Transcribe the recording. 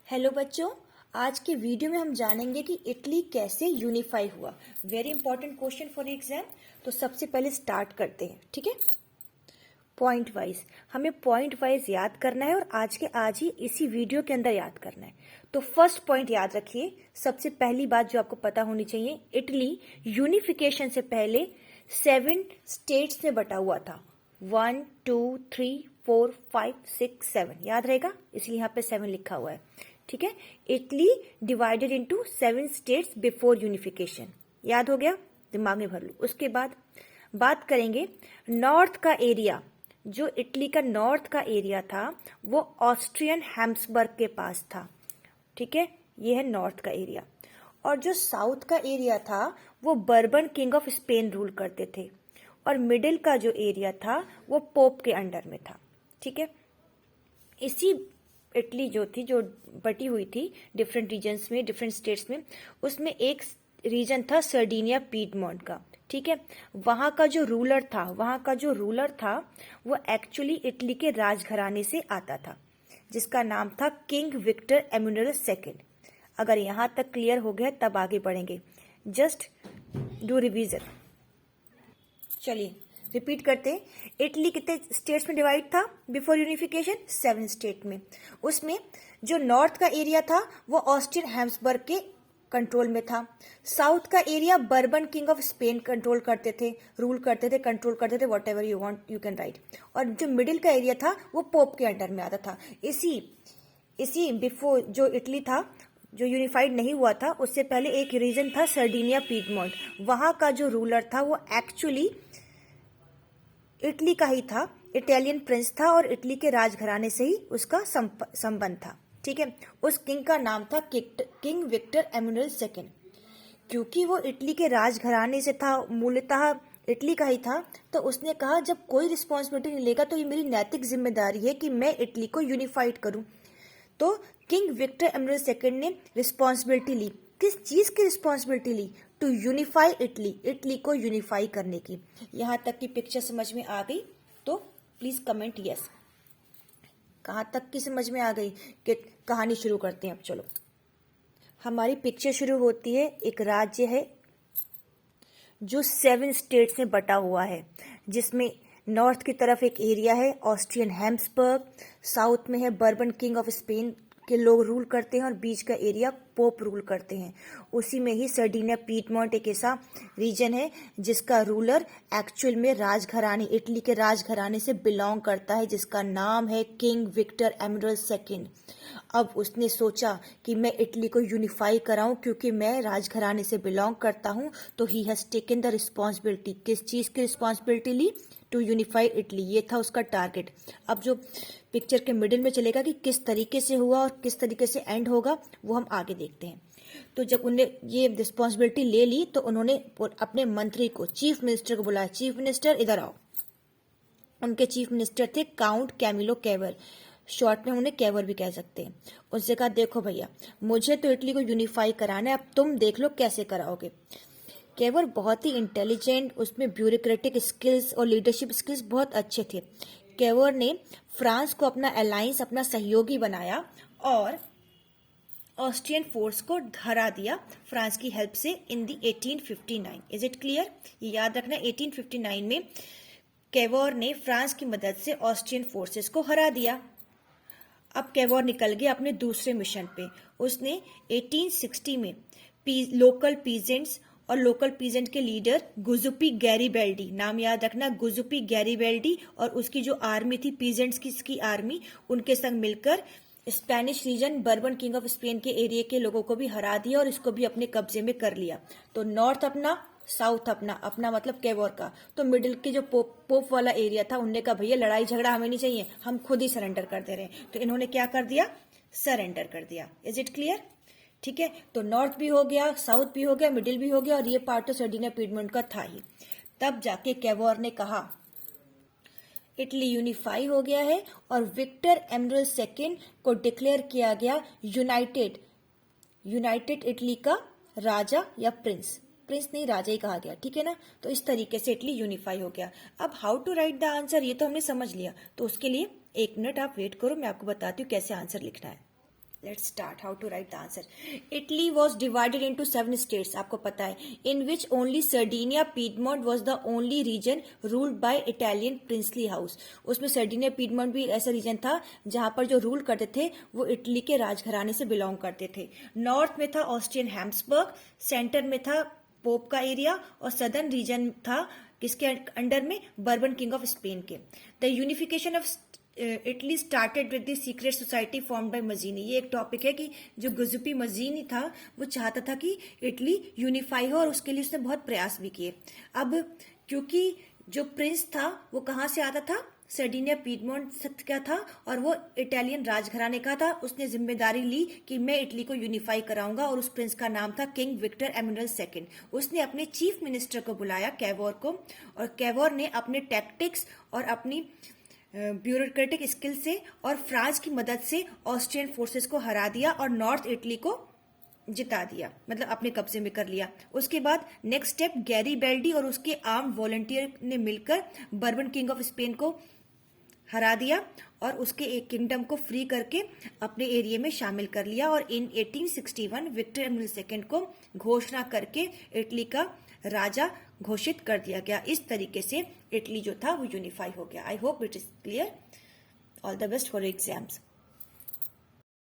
Hello बच्चों, आज के वीडियो में हम जानेंगे कि इटली कैसे यूनिफाई हुआ। Very important question for exam. तो सबसे पहले स्टार्ट करते हैं, ठीक है। पॉइंट वाइज हमें पॉइंट वाइज याद करना है और आज के आज ही इसी वीडियो के अंदर याद करना है। तो फर्स्ट पॉइंट याद रखिए, सबसे पहली बात जो आपको पता होनी चाहिए, इटली यूनिफिकेशन से पहले 7 स्टेट्स में बटा हुआ था। 1 2 3 4 5 6 7 याद रहेगा, इसलिए यहाँ पे 7 लिखा हुआ है, ठीक है। Italy divided into 7 states before unification, याद हो गया, दिमाग में भर लो। उसके बाद बात करेंगे नॉर्थ का एरिया। जो इटली का नॉर्थ का एरिया था वो ऑस्ट्रियन हैम्सबर्ग के पास था, ठीक है, ये है नॉर्थ का एरिया। और जो साउथ का एरिया था वो bourbon king of Spain rule करते थे। और मिडिल का जो एरिया था वो पोप के अंडर में था, ठीक है। इसी इटली जो थी, जो बटी हुई थी डिफरेंट रीजन्स में, डिफरेंट स्टेट्स में, उसमें एक रीजन था सर्डिनिया पीडमोंट का, ठीक है। वहां का जो रूलर था वो एक्चुअली इटली के राजघराने से आता था, जिसका नाम था किंग विक्टर एम्यूनल सेकेंड। अगर यहां तक क्लियर हो गया तब आगे बढ़ेंगे, जस्ट डू रिवीजन। चलिए रिपीट करते हैं। इटली कितने स्टेट्स में डिवाइड था बिफोर यूनिफिकेशन? 7 स्टेट में। उसमें जो नॉर्थ का एरिया था वो ऑस्ट्रियन हैम्सबर्ग के कंट्रोल में था। साउथ का area bourbon king of Spain control करते थे, रूल करते थे, कंट्रोल करते थे, what ever you want you can write. और जो मिडिल का एरिया था वो पोप के अंडर में आता था। इसी बिफोर जो इटली था, जो यूनिफाइड नहीं हुआ था, उससे पहले एक रीजन था सर्डिनिया पीडमोंट। वहां का जो रूलर था वो एक्चुअली इटली का ही था, इटालियन प्रिंस था और इटली के राजघराने से ही उसका संबंध था, ठीक है। उस किंग का नाम था किंग विक्टर एम्यूनल सेकेंड। क्योंकि वो इटली के राजघराने से था, मूलतः इटली का ही था, तो उसने कहा जब कोई रिस्पॉन्सिबिलिटी नहीं लेगा तो ये मेरी नैतिक जिम्मेदारी है कि मैं इटली को यूनिफाइड करूं। तो किंग विक्टर एम्यूनल सेकेंड ने रिस्पॉन्सिबिलिटी ली। किस चीज की रिस्पॉन्सिबिलिटी ली? टू यूनिफाई इटली, इटली को यूनिफाई करने की। यहां तक की पिक्चर समझ में आ गई तो प्लीज कमेंट यस। कहां तक की समझ में आ गई? कि कहानी शुरू करते हैं अब। चलो, हमारी पिक्चर शुरू होती है। एक राज्य है जो 7 स्टेट्स में बटा हुआ है, जिसमें नॉर्थ की तरफ एक एरिया है ऑस्ट्रियन हैम्सबर्ग, साउथ में है बर्बन किंग ऑफ स्पेन के लोग रूल करते हैं और बीच का एरिया पोप रूल करते हैं। उसी में ही सर्डिनिया पीडमोंट एक ऐसा रीजन है जिसका रूलर एक्चुअल में राजघराने, इटली के राजघराने से बिलोंग करता है, जिसका नाम है किंग विक्टर एम्यूनल सेकेंड। अब उसने सोचा कि मैं इटली को यूनिफाई कराऊं, क्योंकि मैं राजघराने से बिलोंग करता हूं, तो he has taken the responsibility. किस चीज की रिस्पॉन्सिबिलिटी ली? टू यूनिफाई इटली, ये था उसका टारगेट। अब जो पिक्चर के मिडिल में चलेगा कि किस तरीके से हुआ और किस तरीके से एंड होगा, वो हम आगे देखते हैं। तो जब उन्हें ये रिस्पॉन्सिबिलिटी ले ली तो उन्होंने अपने मंत्री को, चीफ मिनिस्टर को बुलाया। चीफ मिनिस्टर इधर आओ। उनके चीफ मिनिस्टर थे काउंट कैमिलो कैवर, शॉर्ट में उन्हें कैवर भी कह सकते हैं। उनसे कहा देखो भैया, मुझे तो इटली को यूनिफाई कराना है, अब तुम देख लो कैसे कराओगे। कैवर बहुत ही इंटेलिजेंट, उसमें ब्यूरोक्रेटिक स्किल्स और लीडरशिप स्किल्स बहुत अच्छे थे। कैवर ने फ्रांस को अपना अलायंस, अपना सहयोगी बनाया और ऑस्ट्रियन फोर्स को हरा दिया फ्रांस की हेल्प से इन दी 1859। Is it clear? ये याद रखना, 1859 में कैवर ने फ्रांस की मदद से ऑस्ट्रियन फोर्सेस को हरा दिया। अब कैवर निकल गया अपने दूसरे मिशन पे। उसने 1860 में लोकल पीजेंट्स और लोकल पीजेंट के लीडर गुजुपी गैरीबेल्डी, नाम याद रखना, गुजुपी गैरीबेल्डी, और उसकी जो आर्मी थी पीजेंट्स की आर्मी, उनके संग मिलकर Spanish region Bourbon king of Spain के एरिया के लोगों को भी हरा दिया और इसको भी अपने कब्जे में कर लिया। तो नॉर्थ अपना, साउथ अपना, अपना मतलब कैवर का। तो मिडिल के जो पोप वाला एरिया था, उनने कहा भैया लड़ाई झगड़ा हमें नहीं चाहिए, हम खुद ही सरेंडर कर दे रहे हैं। तो इन्होंने क्या कर दिया? सरेंडर कर दिया। Is it clear? ठीक है, तो नॉर्थ भी हो गया, साउथ भी हो गया, मिडिल भी हो गया, और ये पार्ट तो सर्डिनिया पीडमोंट का था ही। तब जाके कैवर ने कहा इटली यूनिफाई हो गया है और विक्टर एम्यूनल सेकेंड को डिक्लेयर किया गया यूनाइटेड इटली का राजा या प्रिंस नहीं, राजा ही कहा गया, ठीक है ना। तो इस तरीके से इटली यूनिफाई हो गया। अब how to write the answer, ये तो हमने समझ लिया। तो उसके लिए 1 मिनट आप वेट करो, मैं आपको बताती हूँ कैसे आंसर लिखना है। Let's start how to write the answer. Italy was divided into 7 states, आपको पता है, in which only Sardinia Piedmont was the only region ruled by Italian princely house. उसमें सर्डिनिया पीडमोंट भी ऐसा रीजन था जहां पर जो रूल करते थे वो इटली के राजघराने से बिलोंग करते थे। नॉर्थ में था ऑस्ट्रियन हैम्सबर्ग, सेंटर में था पोप का एरिया, और सदर्न रीजन था किसके अंडर में, बर्बन किंग ऑफ स्पेन के। The unification of Italy started with the secret society formed by Mazzini. ये एक टॉपिक है कि जो गुजुपी मजीनी था वो चाहता था कि इटली यूनिफाई हो, और उसके लिए उसने बहुत प्रयास भी किए। अब क्योंकि जो प्रिंस था वो कहाँ से आता था, सर्डिनिया पीडमोंट का था, और वो इटालियन राजघराने का था। उसने जिम्मेदारी ली कि मैं इटली को यूनिफाई कराऊंगा, और उस प्रिंस का नाम था किंग विक्टर एमुअल II। उसने अपने चीफ मिनिस्टर को बुलाया, कैवोर को, और कैवोर ने अपने टैक्टिक्स और अपनी ब्यूरोक्रेटिक स्किल से और फ्रांस की मदद से ऑस्ट्रियन फोर्सेस को हरा दिया और नॉर्थ इटली को जिता दिया, मतलब अपने कब्जे में कर लिया। उसके बाद नेक्स्ट स्टेप, गैरीबेल्डी और उसके आर्म वॉलंटियर ने मिलकर बर्बन किंग ऑफ स्पेन को हरा दिया और उसके एक किंगडम को फ्री करके अपने एरिया में शामिल कर लिया, और इन 1861 विक्टर एमुअल II को घोषणा करके इटली का राजा घोषित कर दिया गया। इस तरीके से इटली जो था वो यूनिफाई हो गया। I hope it is clear. All the best for exams.